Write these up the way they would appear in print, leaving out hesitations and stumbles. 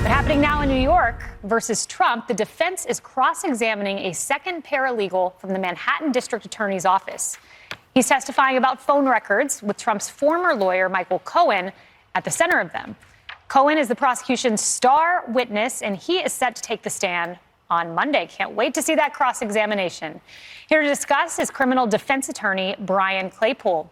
But happening now in New York versus Trump, the defense is cross-examining a second paralegal from the Manhattan District Attorney's Office. He's testifying about phone records with Trump's former lawyer, Michael Cohen, at the center of them. Cohen is the prosecution's star witness, and he is set to take the stand on Monday. Can't wait to see that cross-examination. Here to discuss is criminal defense attorney Brian Claypool.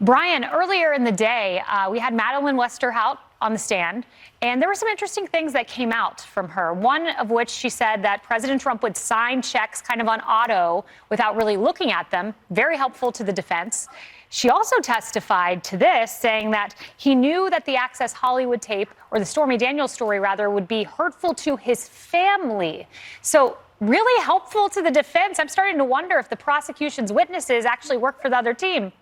Brian, earlier in the day, we had Madeleine Westerhout on the stand, and there were some interesting things that came out from her. One of which she said that President Trump would sign checks kind of on auto without really looking at them. Very helpful to the defense. She also testified to this, saying that he knew that the Access Hollywood tape, or the Stormy Daniels story rather, would be hurtful to his family. So really helpful to the defense. I'm starting to wonder if the prosecution's witnesses actually work for the other team.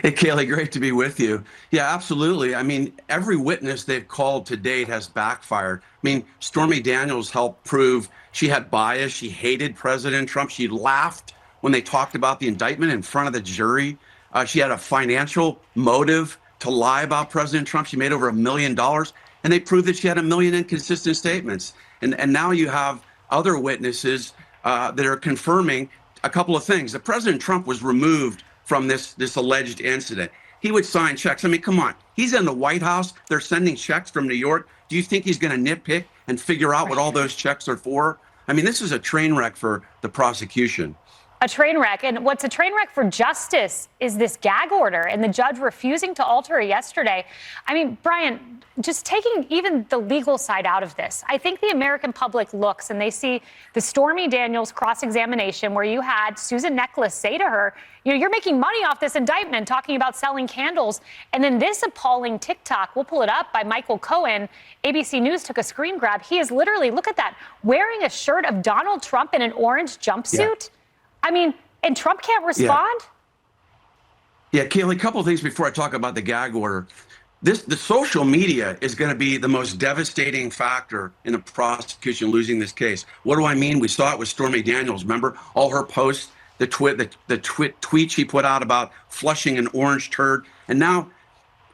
Hey, Kaylee, great to be with you. Yeah, absolutely. I mean, every witness they've called to date has backfired. I mean, Stormy Daniels helped prove she had bias. She hated President Trump. She laughed when they talked about the indictment in front of the jury. She had a financial motive to lie about President Trump. She made over $1 million, and they proved that she had 1 million inconsistent statements. And now you have other witnesses that are confirming a couple of things. That President Trump was removed from this alleged incident. He would sign checks. I mean, come on. He's in the White House. They're sending checks from New York. Do you think he's going to nitpick and figure out what all those checks are for? I mean, this is a train wreck for the prosecution. A train wreck. And what's a train wreck for justice is this gag order and the judge refusing to alter it yesterday. I mean, Brian, just taking even the legal side out of this, I think the American public looks and they see the Stormy Daniels cross-examination where you had Susan Neckles say to her, you know, you're making money off this indictment, talking about selling candles. And then this appalling TikTok, we'll pull it up, by Michael Cohen. ABC News took a screen grab. He is literally, look at that, wearing a shirt of Donald Trump in an orange jumpsuit. Yeah. I mean, and Trump can't respond? Yeah, Kaylee, a couple of things before I talk about the gag order. The social media is going to be the most devastating factor in the prosecution losing this case. What do I mean? We saw it with Stormy Daniels. Remember all her posts, the tweet she put out about flushing an orange turd. And now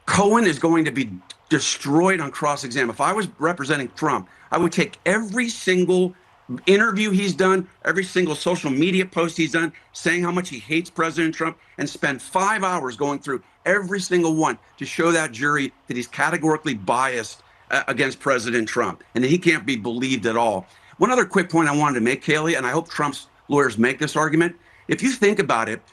Cohen is going to be destroyed on cross-exam. If I was representing Trump, I would take every single interview he's done, every single social media post he's done, saying how much he hates President Trump, and spend 5 hours going through every single one to show that jury that he's categorically biased against President Trump and that he can't be believed at all. One other quick point I wanted to make, Kaylee, and I hope Trump's lawyers make this argument. If you think about it,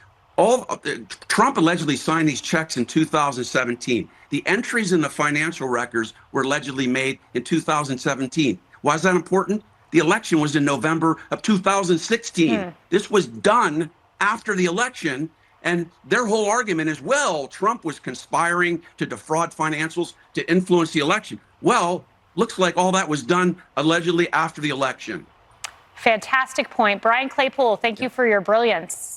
Trump allegedly signed these checks in 2017. The entries in the financial records were allegedly made in 2017. Why is that important? The election was in November of 2016. This was done after the election. And their whole argument is, well, Trump was conspiring to defraud financials to influence the election. Well, looks like all that was done allegedly after the election. Fantastic point. Brian Claypool, thank you for your brilliance.